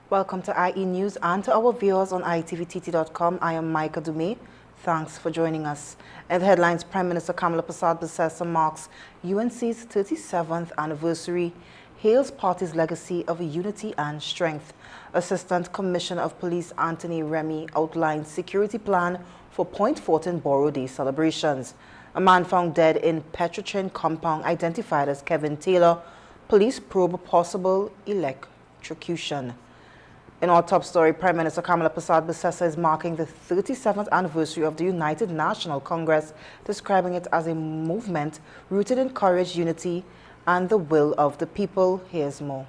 Welcome to IE News and to our viewers on itvtt.com. I am Micah Dumé. Thanks for joining us. In the headlines, Prime Minister Kamala Persad-Bissessar marks UNC's 37th anniversary, hails party's legacy of unity and strength. Assistant Commissioner of Police Anthony Remy outlines security plan for Point Fortin Borough Day celebrations. A man found dead in Petrochin compound identified as Kevin Taylor. Police probe possible electrocution. In our top story, Prime Minister Kamala Persad-Bissessar is marking the 37th anniversary of the United National Congress, describing it as a movement rooted in courage, unity, and the will of the people. Here's more.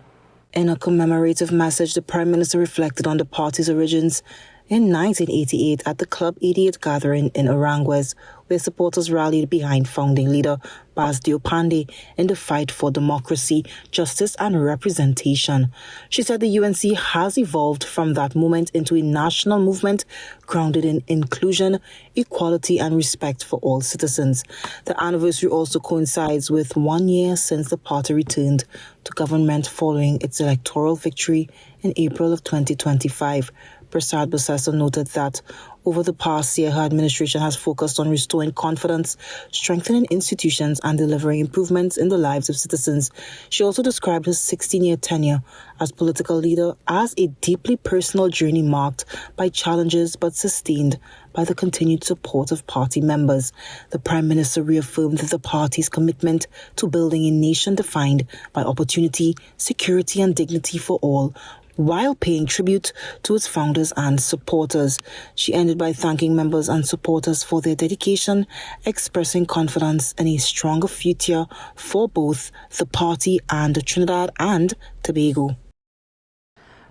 In a commemorative message, the Prime Minister reflected on the party's origins in 1988 at the Club 88 gathering in Aranguez, where supporters rallied behind founding leader Baz Diopande in the fight for democracy, justice and representation. She said the UNC has evolved from that moment into a national movement grounded in inclusion, equality and respect for all citizens. The anniversary also coincides with 1 year since the party returned to government following its electoral victory in April of 2025. Persad-Bissessar noted that over the past year, her administration has focused on restoring confidence, strengthening institutions, and delivering improvements in the lives of citizens. She also described her 16-year tenure as political leader as a deeply personal journey marked by challenges but sustained by the continued support of party members. The Prime Minister reaffirmed the party's commitment to building a nation defined by opportunity, security, and dignity for all, while paying tribute to its founders and supporters. She ended by thanking members and supporters for their dedication, expressing confidence in a stronger future for both the party and Trinidad and Tobago.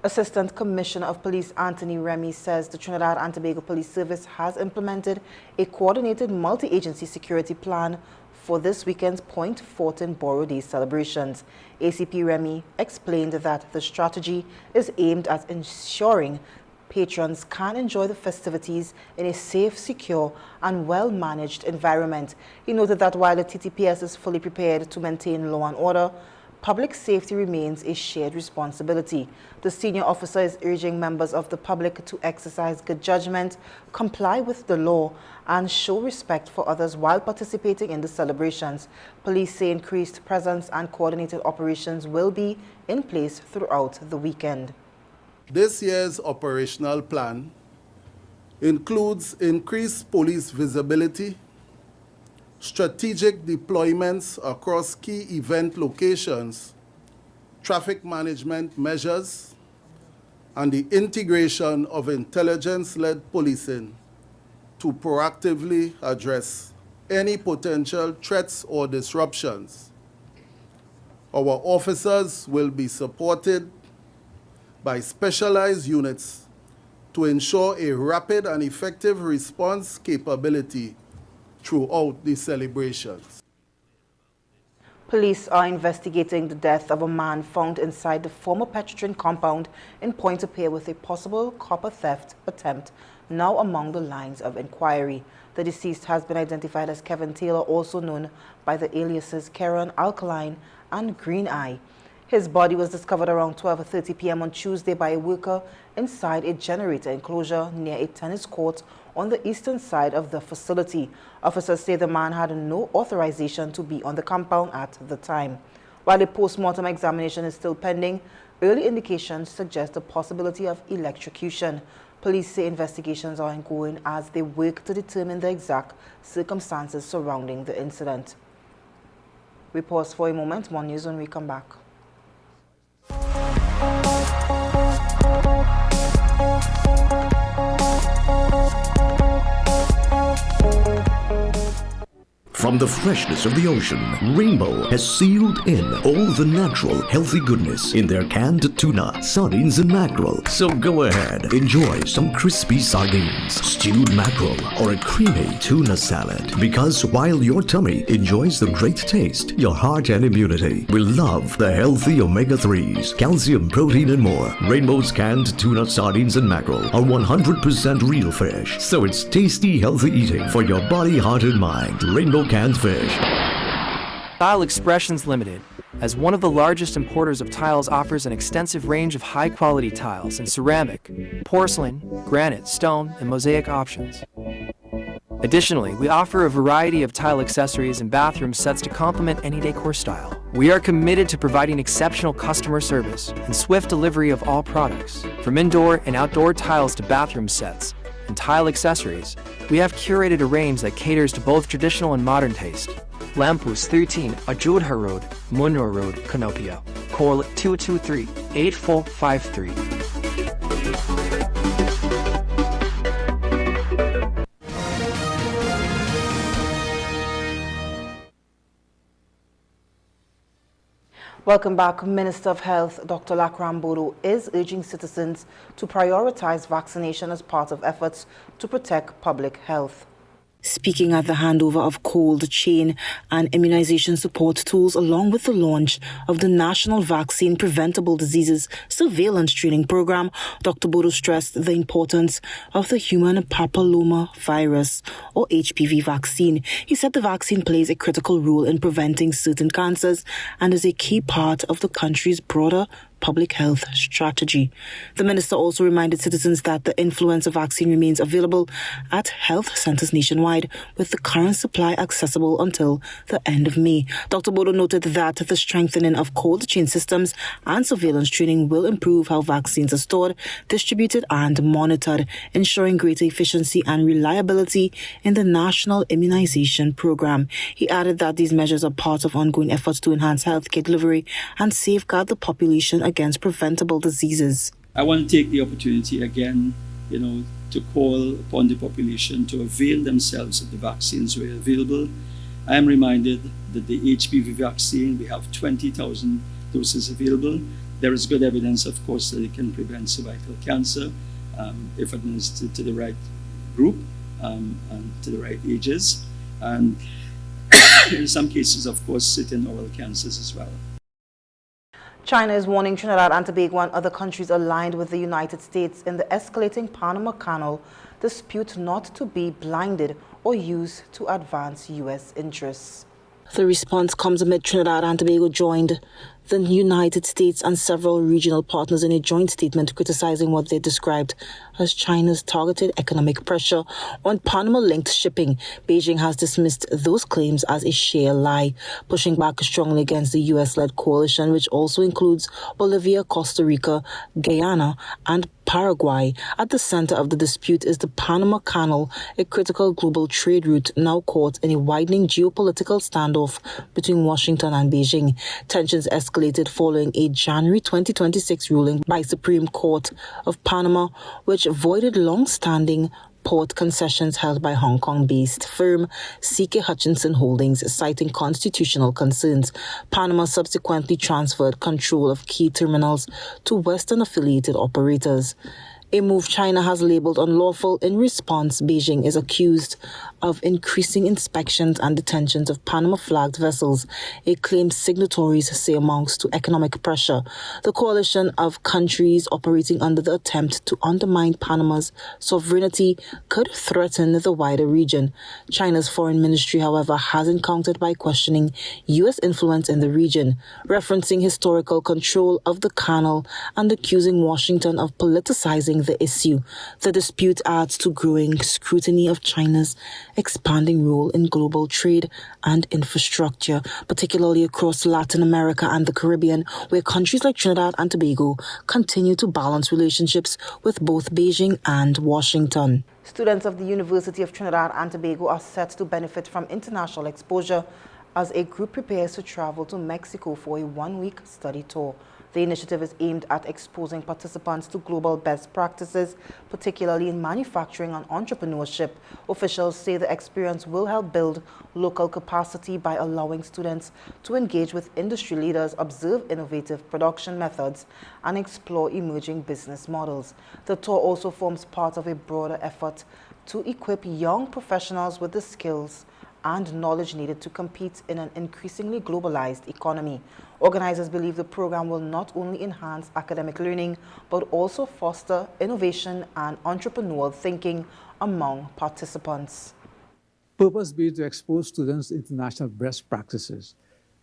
Assistant Commissioner of Police Anthony Remy says the Trinidad and Tobago Police Service has implemented a coordinated multi-agency security plan for this weekend's Point Fortin Borough Day celebrations. ACP Remy explained that the strategy is aimed at ensuring patrons can enjoy the festivities in a safe, secure, and well-managed environment. He noted that while the TTPS is fully prepared to maintain law and order, public safety remains a shared responsibility. The senior officer is urging members of the public to exercise good judgment, comply with the law, and show respect for others while participating in the celebrations. Police say increased presence and coordinated operations will be in place throughout the weekend. This year's operational plan includes increased police visibility, strategic deployments across key event locations, traffic management measures, and the integration of intelligence-led policing to proactively address any potential threats or disruptions. Our officers will be supported by specialized units to ensure a rapid and effective response capability throughout the celebrations. Police are investigating the death of a man found inside the former Petrochin compound in Pointe-a-Pierre with a possible copper theft attempt now among the lines of inquiry. The deceased has been identified as Kevin Taylor, also known by the aliases Karen, Alkaline, and Green Eye. His body was discovered around 12:30 p.m. on Tuesday by a worker inside a generator enclosure near a tennis court on the eastern side of the facility. Officers say the man had no authorization to be on the compound at the time. While a post-mortem examination is still pending, early indications suggest the possibility of electrocution. Police say investigations are ongoing as they work to determine the exact circumstances surrounding the incident. We pause for a moment. More news when we come back. From the freshness of the ocean, Rainbow has sealed in all the natural, healthy goodness in their canned tuna, sardines, and mackerel. So go ahead, enjoy some crispy sardines, stewed mackerel, or a creamy tuna salad. Because while your tummy enjoys the great taste, your heart and immunity will love the healthy omega-3s, calcium, protein, and more. Rainbow's canned tuna, sardines, and mackerel are 100% real fish, so it's tasty, healthy eating for your body, heart, and mind. Rainbow canned fish. Style Expressions Limited, as one of the largest importers of tiles, offers an extensive range of high-quality tiles in ceramic, porcelain, granite, stone, and mosaic options. Additionally, we offer a variety of tile accessories and bathroom sets to complement any decor style. We are committed to providing exceptional customer service and swift delivery of all products. From indoor and outdoor tiles to bathroom sets and tile accessories, we have curated a range that caters to both traditional and modern taste. Lamphus 13, Ajudha Road, Munro Road, Canopio. Call 223-8453. Welcome back. Minister of Health Dr. Lakram Bodo is urging citizens to prioritize vaccination as part of efforts to protect public health. Speaking at the handover of cold chain and immunization support tools along with the launch of the National Vaccine Preventable Diseases Surveillance Training Program, Dr. Bodo stressed the importance of the human papilloma virus or HPV vaccine. He said the vaccine plays a critical role in preventing certain cancers and is a key part of the country's broader public health strategy. The minister also reminded citizens that the influenza vaccine remains available at health centers nationwide, with the current supply accessible until the end of May. Dr. Bodo noted that the strengthening of cold chain systems and surveillance training will improve how vaccines are stored, distributed, and monitored, ensuring greater efficiency and reliability in the national immunization program. He added that these measures are part of ongoing efforts to enhance healthcare delivery and safeguard the population against preventable diseases. I want to take the opportunity again, to call upon the population to avail themselves of the vaccines where available. I am reminded that the HPV vaccine, we have 20,000 doses available. There is good evidence, of course, that it can prevent cervical cancer if administered to the right group and to the right ages. And in some cases, of course, certain oral cancers as well. China is warning Trinidad and Tobago and other countries aligned with the United States in the escalating Panama Canal dispute not to be blinded or used to advance U.S. interests. The response comes amid Trinidad and Tobago joined the United States and several regional partners in a joint statement criticizing what they described as China's targeted economic pressure on Panama-linked shipping. Beijing has dismissed those claims as a sheer lie, pushing back strongly against the U.S.-led coalition, which also includes Bolivia, Costa Rica, Guyana, and Paraguay. At the center of the dispute is the Panama Canal, a critical global trade route now caught in a widening geopolitical standoff between Washington and Beijing. Tensions escalated following a January 2026 ruling by Supreme Court of Panama, which voided long-standing port concessions held by Hong Kong-based firm C.K. Hutchinson Holdings, citing constitutional concerns. Panama subsequently transferred control of key terminals to Western-affiliated operators, a move China has labeled unlawful. In response, Beijing is accused of increasing inspections and detentions of Panama-flagged vessels, a claim signatories say amounts to economic pressure. The coalition of countries operating under the attempt to undermine Panama's sovereignty could threaten the wider region. China's foreign ministry, however, hasn't countered by questioning U.S. influence in the region, referencing historical control of the canal and accusing Washington of politicizing the issue. The dispute adds to growing scrutiny of China's expanding role in global trade and infrastructure, particularly across Latin America and the Caribbean, where countries like Trinidad and Tobago continue to balance relationships with both Beijing and Washington. Students of the University of Trinidad and Tobago are set to benefit from international exposure as a group prepares to travel to Mexico for a one-week study tour. The initiative is aimed at exposing participants to global best practices, particularly in manufacturing and entrepreneurship. Officials say the experience will help build local capacity by allowing students to engage with industry leaders, observe innovative production methods, and explore emerging business models. The tour also forms part of a broader effort to equip young professionals with the skills and knowledge needed to compete in an increasingly globalized economy. Organizers believe the program will not only enhance academic learning, but also foster innovation and entrepreneurial thinking among participants. Purpose being to expose students to international best practices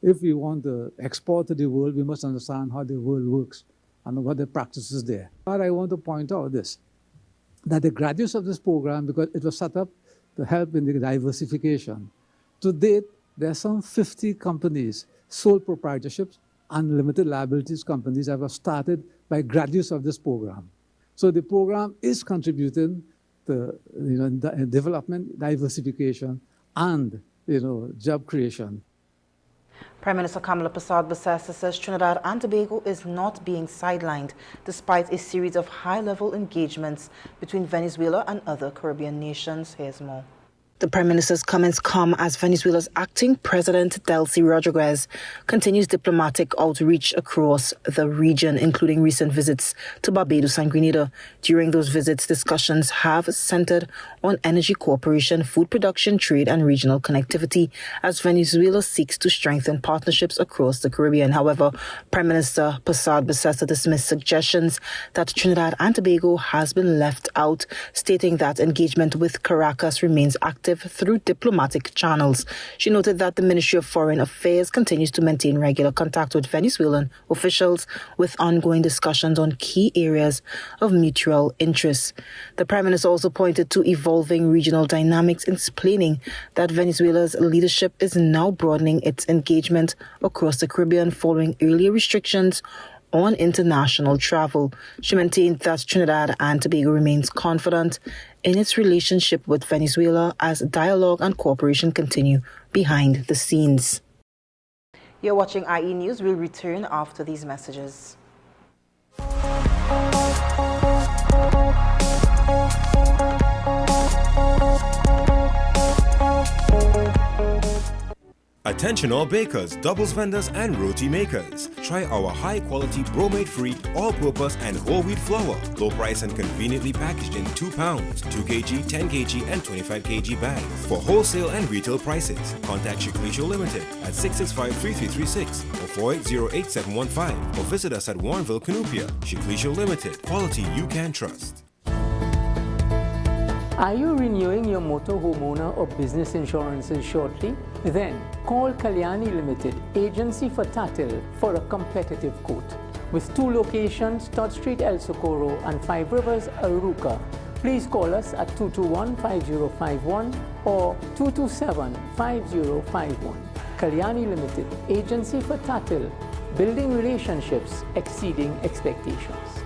if we want to export to the world, we must understand how the world works and what the practices there. But I want to point out this, that the graduates of this program, because it was set up to help in the diversification, to date, there are some 50 companies, sole proprietorships, and limited liabilities companies that were started by graduates of this program. So the program is contributing to development, diversification, and job creation. Prime Minister Kamala Persad-Bissessar says Trinidad and Tobago is not being sidelined despite a series of high-level engagements between Venezuela and other Caribbean nations. Here's more. The Prime Minister's comments come as Venezuela's acting President Delcy Rodriguez continues diplomatic outreach across the region, including recent visits to Barbados and Grenada. During those visits, discussions have centered on energy cooperation, food production, trade, and regional connectivity as Venezuela seeks to strengthen partnerships across the Caribbean. However, Prime Minister Persad-Bissessar dismissed suggestions that Trinidad and Tobago has been left out, stating that engagement with Caracas remains active through diplomatic channels. She noted that the Ministry of Foreign Affairs continues to maintain regular contact with Venezuelan officials with ongoing discussions on key areas of mutual interest. The Prime Minister also pointed to evolving regional dynamics, explaining that Venezuela's leadership is now broadening its engagement across the Caribbean following earlier restrictions on international travel. She maintained that Trinidad and Tobago remains confident in its relationship with Venezuela as dialogue and cooperation continue behind the scenes. You're watching IE News. We'll return after these messages. Attention all bakers, doubles vendors and roti makers. Try our high quality bromate free, all purpose and whole wheat flour. Low price and conveniently packaged in 2 pounds, 2 kg, 10 kg and 25 kg bags. For wholesale and retail prices, contact Shiklisho Limited at 665-3336 or 480-8715 or visit us at Warrenville, Canoopia. Shiklisho Limited, quality you can trust. Are you renewing your motor, homeowner or business insurances shortly? Then call Kalyani Limited, agency for Tatil, for a competitive quote. With 2 locations, Todd Street, El Socorro and 5 Rivers, Aruca, please call us at 221-5051 or 227-5051. Kalyani Limited, agency for Tatil, building relationships exceeding expectations.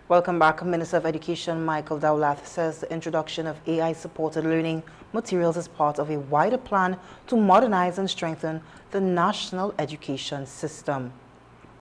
Welcome back. Minister of Education Michael Dowlath says the introduction of AI-supported learning materials is part of a wider plan to modernize and strengthen the national education system.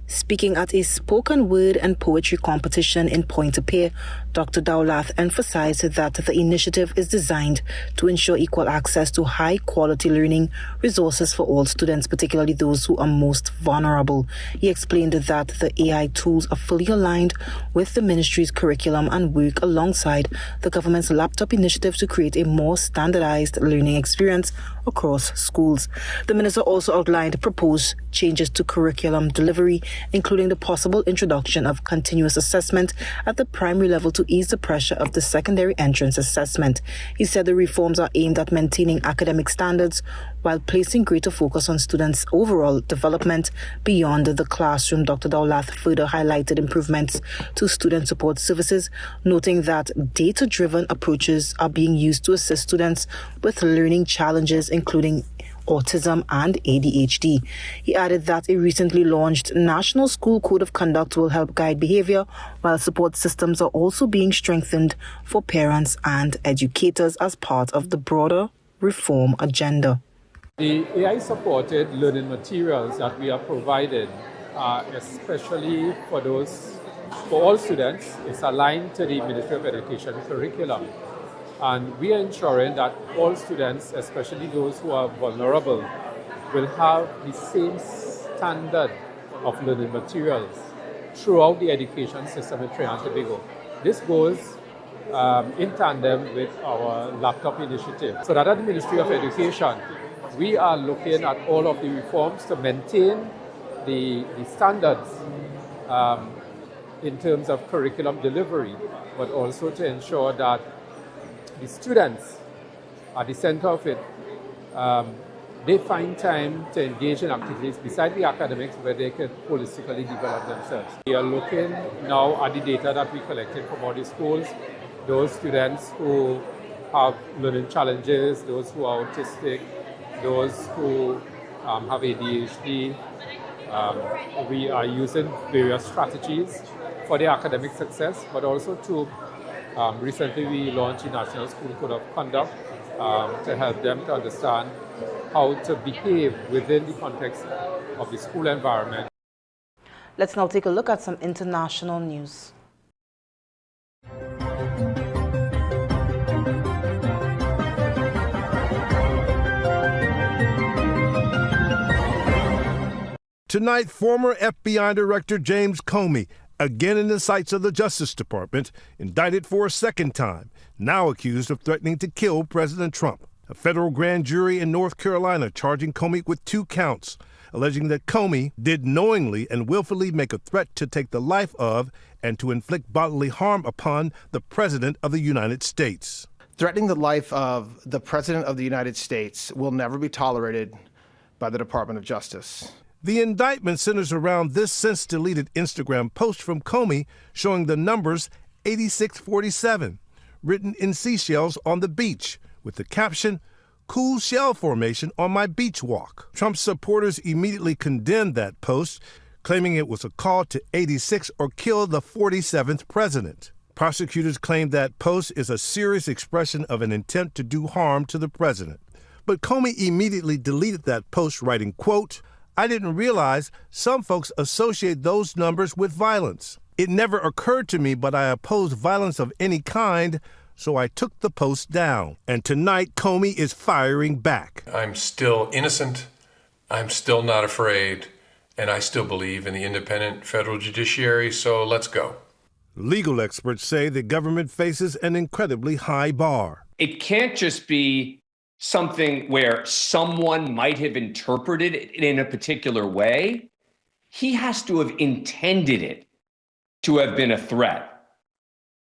Speaking at a spoken word and poetry competition in Pointe-a-Pierre, Dr. Dowlath emphasized that the initiative is designed to ensure equal access to high-quality learning resources for all students, particularly those who are most vulnerable. He explained that the AI tools are fully aligned with the ministry's curriculum and work alongside the government's laptop initiative to create a more standardized learning experience across schools. The minister also outlined proposed changes to curriculum delivery, including the possible introduction of continuous assessment at the primary level to ease the pressure of the secondary entrance assessment. He said the reforms are aimed at maintaining academic standards while placing greater focus on students' overall development beyond the classroom. Dr. Dowlath further highlighted improvements to student support services, noting that data-driven approaches are being used to assist students with learning challenges, including autism and ADHD. He added that a recently launched National School Code of Conduct will help guide behavior, while support systems are also being strengthened for parents and educators as part of the broader reform agenda. The AI-supported learning materials that we are providing, especially for all students, is aligned to the Ministry of Education curriculum. And we are ensuring that all students, especially those who are vulnerable, will have the same standard of learning materials throughout the education system in Trinidad and Tobago. This goes in tandem with our laptop initiative. So that at the Ministry of Education, we are looking at all of the reforms to maintain the standards in terms of curriculum delivery, but also to ensure that the students at the center of it, they find time to engage in activities beside the academics where they can holistically develop themselves. We are looking now at the data that we collected from all the schools, those students who have learning challenges, those who are autistic, those who have ADHD. We are using various strategies for the academic success, but also to recently we launched the National School Code of Conduct to help them to understand how to behave within the context of the school environment. Let's now take a look at some international news. Tonight, former FBI Director James Comey, again in the sights of the Justice Department, indicted for a second time, now accused of threatening to kill President Trump. A federal grand jury in North Carolina charging Comey with 2 counts, alleging that Comey did knowingly and willfully make a threat to take the life of and to inflict bodily harm upon the President of the United States. Threatening the life of the President of the United States will never be tolerated by the Department of Justice. The indictment centers around this since-deleted Instagram post from Comey showing the numbers 8647, written in seashells on the beach, with the caption, "Cool shell formation on my beach walk." Trump's supporters immediately condemned that post, claiming it was a call to 86 or kill the 47th president. Prosecutors claim that post is a serious expression of an intent to do harm to the president. But Comey immediately deleted that post, writing, quote, "I didn't realize some folks associate those numbers with violence. It never occurred to me, but I oppose violence of any kind, so I took the post down." And tonight, Comey is firing back. I'm still innocent, I'm still not afraid, and I still believe in the independent federal judiciary, so let's go. Legal experts say the government faces an incredibly high bar. It can't just be something where someone might have interpreted it in a particular way. He has to have intended it to have been a threat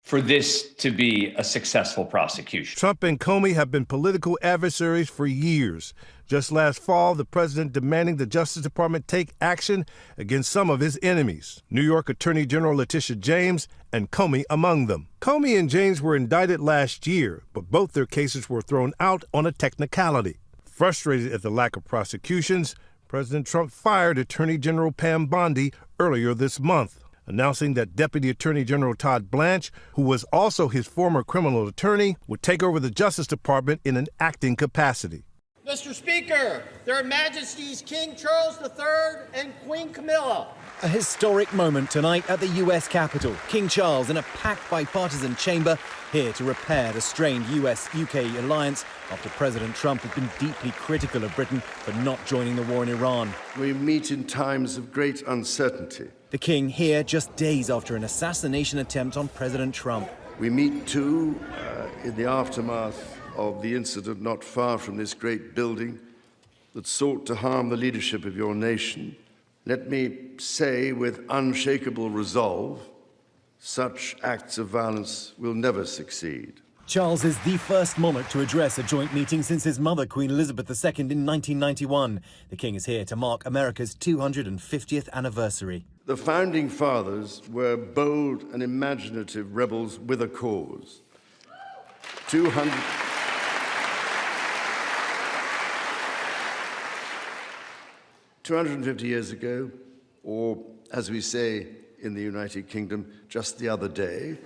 for this to be a successful prosecution. Trump and Comey have been political adversaries for years. Just last fall, the president demanding the Justice Department take action against some of his enemies, New York Attorney General Letitia James and Comey among them. Comey and James were indicted last year, but both their cases were thrown out on a technicality. Frustrated at the lack of prosecutions, President Trump fired Attorney General Pam Bondi earlier this month, announcing that Deputy Attorney General Todd Blanche, who was also his former criminal attorney, would take over the Justice Department in an acting capacity. Mr. Speaker, Their Majesties King Charles III and Queen Camilla. A historic moment tonight at the US Capitol. King Charles in a packed bipartisan chamber, here to repair the strained US-UK alliance after President Trump had been deeply critical of Britain for not joining the war in Iran. We meet in times of great uncertainty. The King here just days after an assassination attempt on President Trump. We meet, too, in the aftermath of the incident not far from this great building that sought to harm the leadership of your nation. Let me say with unshakable resolve, such acts of violence will never succeed. Charles is the first monarch to address a joint meeting since his mother, Queen Elizabeth II, in 1991. The King is here to mark America's 250th anniversary. The Founding Fathers were bold and imaginative rebels with a cause. 250 years ago, or as we say in the United Kingdom, just the other day,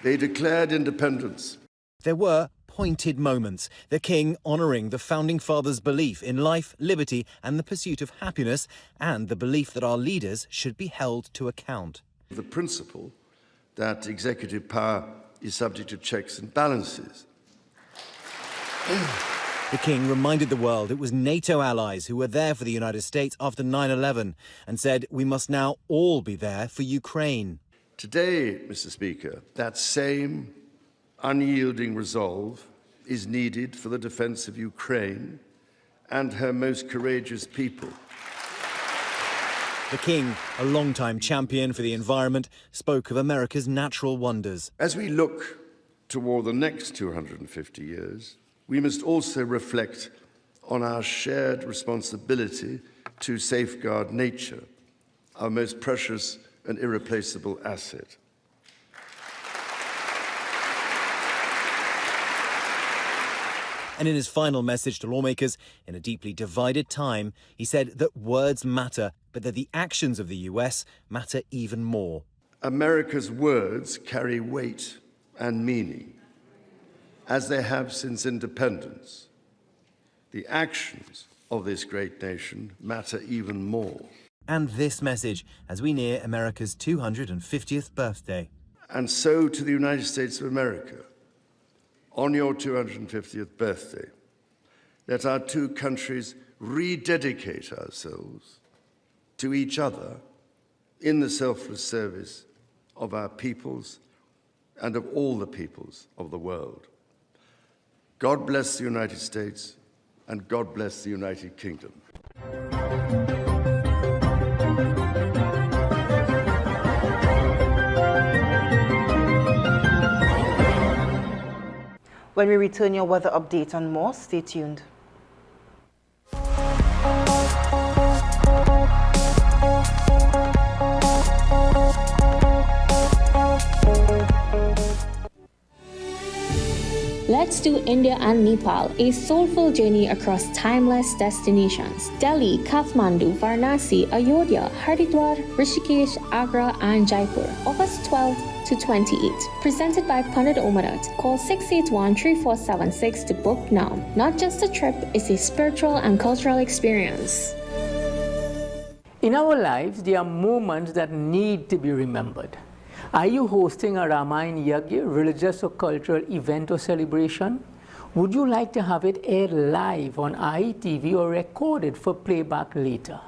they declared independence. There were pointed moments, the King honouring the Founding Fathers' belief in life, liberty and the pursuit of happiness, and the belief that our leaders should be held to account. The principle that executive power is subject to checks and balances. The King reminded the world it was NATO allies who were there for the United States after 9/11 and said we must now all be there for Ukraine. Today, Mr. Speaker, that same unyielding resolve is needed for the defence of Ukraine and her most courageous people. The King, a longtime champion for the environment, spoke of America's natural wonders. As we look toward the next 250 years, we must also reflect on our shared responsibility to safeguard nature, our most precious and irreplaceable asset. And in his final message to lawmakers, in a deeply divided time, he said that words matter, but that the actions of the US matter even more. America's words carry weight and meaning, as they have since independence. The actions of this great nation matter even more. And this message as we near America's 250th birthday. And so to the United States of America, on your 250th birthday, let our two countries rededicate ourselves to each other in the selfless service of our peoples and of all the peoples of the world. God bless the United States, and God bless the United Kingdom. When we return, your weather update on more. Stay tuned. Let's do India and Nepal, a soulful journey across timeless destinations. Delhi, Kathmandu, Varanasi, Ayodhya, Haridwar, Rishikesh, Agra, and Jaipur. August 12th to 28. Presented by Pandit Omarat. Call 681-3476 to book now. Not just a trip, it's a spiritual and cultural experience. In our lives, there are moments that need to be remembered. Are you hosting a Ramayana Yagya, religious or cultural event or celebration? Would you like to have it aired live on IETV or recorded for playback later?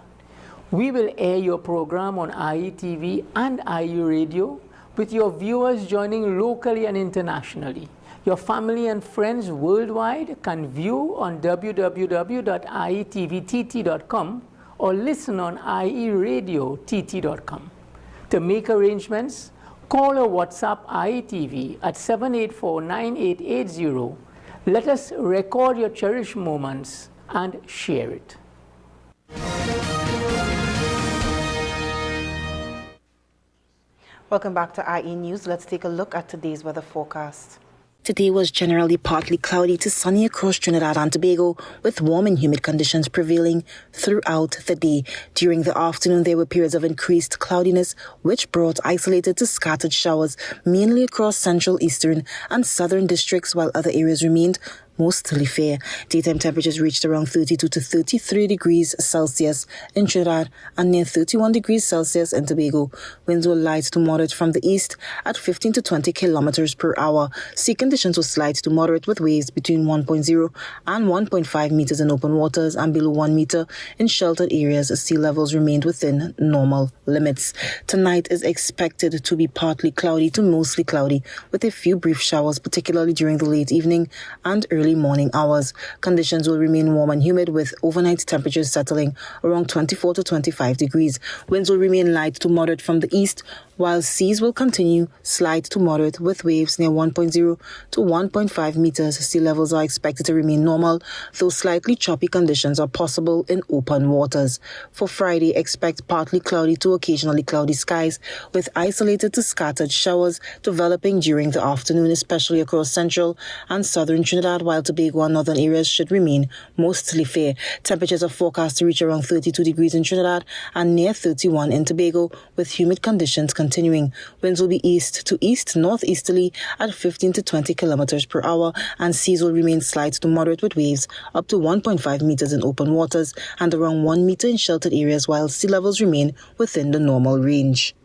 We will air your program on IETV and IE Radio, with your viewers joining locally and internationally. Your family and friends worldwide can view on www.ietvtt.com or listen on ieradiott.com. To make arrangements, call or WhatsApp IETV at 784-9880. Let us record your cherished moments and share it. Welcome back to IE News. Let's take a look at today's weather forecast. Today was generally partly cloudy to sunny across Trinidad and Tobago, with warm and humid conditions prevailing throughout the day. During the afternoon, there were periods of increased cloudiness, which brought isolated to scattered showers, mainly across central, eastern, and southern districts, while other areas remained mostly fair. Daytime temperatures reached around 32 to 33 degrees Celsius in Trinidad and near 31 degrees Celsius in Tobago. Winds were light to moderate from the east at 15 to 20 kilometers per hour. Sea conditions were slight to moderate with waves between 1.0 and 1.5 meters in open waters and below 1 meter in sheltered areas. Sea levels remained within normal limits. Tonight is expected to be partly cloudy to mostly cloudy, with a few brief showers, particularly during the late evening and early morning hours. Conditions will remain warm and humid, with overnight temperatures settling around 24 to 25 degrees. Winds will remain light to moderate from the east, while seas will continue slight to moderate with waves near 1.0 to 1.5 meters. Sea levels are expected to remain normal, though slightly choppy conditions are possible in open waters. For Friday, expect partly cloudy to occasionally cloudy skies, with isolated to scattered showers developing during the afternoon, especially across central and southern Trinidad, while Tobago and northern areas should remain mostly fair. Temperatures are forecast to reach around 32 degrees in Trinidad and near 31 in Tobago, with humid conditions continuing. Winds will be east to east northeasterly at 15 to 20 kilometers per hour, and seas will remain slight to moderate with waves up to 1.5 meters in open waters and around 1 meter in sheltered areas, while sea levels remain within the normal range.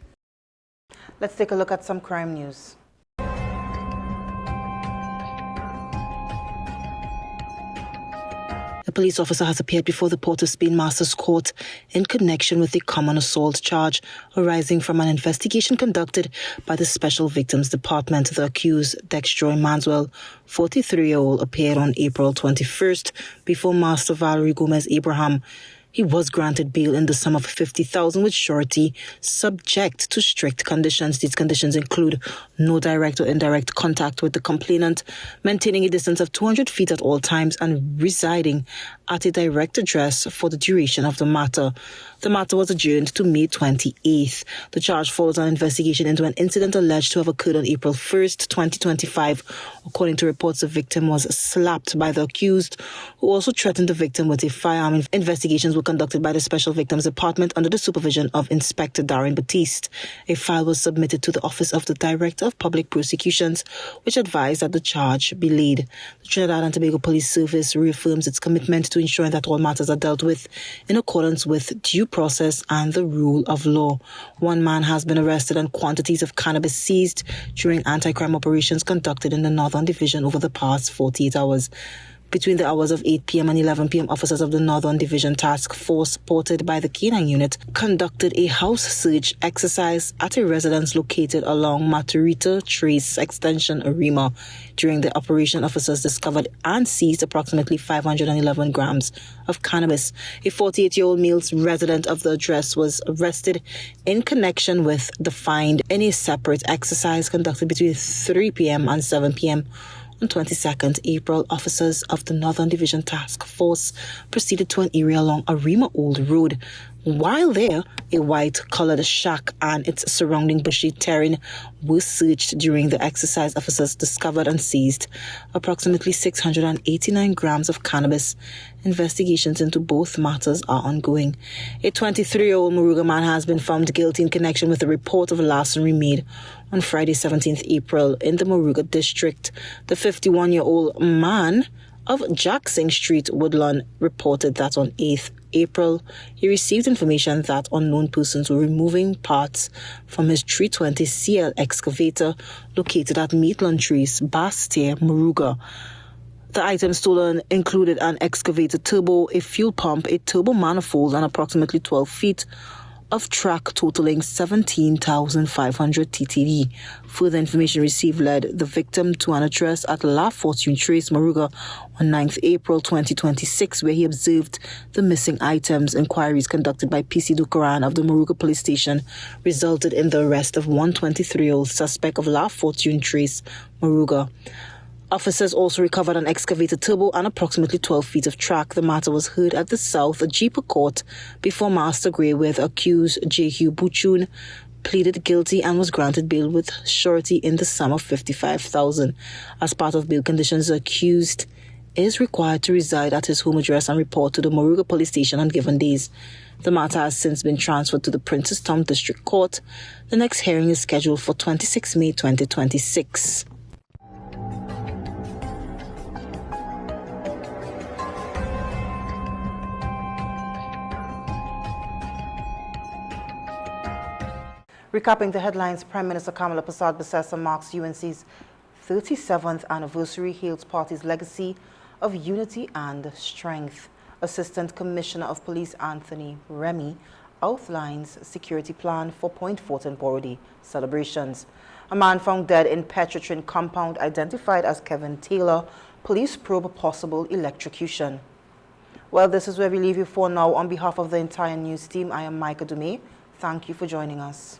Let's take a look at some crime news. A police officer has appeared before the Port of Spain Masters Court in connection with a common assault charge arising from an investigation conducted by the Special Victims Department. The accused, Dextroy Manswell, 43-year-old, appeared on April 21st before Master Valerie Gomez Abraham. He was granted bail in the sum of $50,000 with surety, subject to strict conditions. These conditions include no direct or indirect contact with the complainant, maintaining a distance of 200 feet at all times, and residing at a direct address for the duration of the matter. The matter was adjourned to May 28th. The charge follows an investigation into an incident alleged to have occurred on April 1st, 2025. According to reports, the victim was slapped by the accused, who also threatened the victim with a firearm. Investigations were conducted by the Special Victims Department under the supervision of Inspector Darren Batiste. A file was submitted to the Office of the Director of Public Prosecutions, which advised that the charge be laid. The Trinidad and Tobago Police Service reaffirms its commitment to ensuring that all matters are dealt with in accordance with due process and the rule of law. One man has been arrested and quantities of cannabis seized during anti-crime operations conducted in the Northern Division over the past 48 hours. Between the hours of 8 p.m. and 11 p.m., officers of the Northern Division Task Force, supported by the K9 unit, conducted a house search exercise at a residence located along Maturita Trace Extension, Arima. During the operation, officers discovered and seized approximately 511 grams of cannabis. A 48-year-old male resident of the address was arrested in connection with the find in a separate exercise conducted between 3 p.m. and 7 p.m. On 22nd April, officers of the Northern Division Task Force proceeded to an area along Arima Old Road. While there, a white-coloured shack and its surrounding bushy terrain were searched. During the exercise, officers discovered and seized approximately 689 grams of cannabis. Investigations into both matters are ongoing. A 23-year-old Moruga man has been found guilty in connection with a report of larceny made on Friday, 17th April in the Moruga district. The 51-year-old man of Jackson Street, Woodlawn, reported that on 8th April, he received information that unknown persons were removing parts from his 320 CL excavator located at Maitland Trace, Bastia, Moruga. The items stolen included an excavator turbo, a fuel pump, a turbo manifold, and approximately 12 feet of track totaling 17,500 TTD. Further information received led the victim to an address at La Fortune Trace, Moruga, on 9th April 2026, where he observed the missing items. Inquiries conducted by PC Dukaran of the Moruga Police Station resulted in the arrest of one 23-year-old suspect of La Fortune Trace, Moruga. Officers also recovered an excavator turbo and approximately 12 feet of track. The matter was heard at the South Jeepa Court before Master Grey, where the accused J.Hugh Buchun pleaded guilty and was granted bail with surety in the sum of $55,000. As part of bail conditions, the accused is required to reside at his home address and report to the Moruga Police Station on given days. The matter has since been transferred to the Princestown District Court. The next hearing is scheduled for 26 May 2026. Recapping the headlines, Prime Minister Kamala Persad-Bissessar marks UNC's 37th anniversary, hails party's legacy of unity and strength. Assistant Commissioner of Police Anthony Remy outlines security plan for Point Fortin Borody celebrations. A man found dead in Petrotrin compound identified as Kevin Taylor. Police probe possible electrocution. Well, this is where we leave you for now. On behalf of the entire news team, I am Micah Dumais. Thank you for joining us.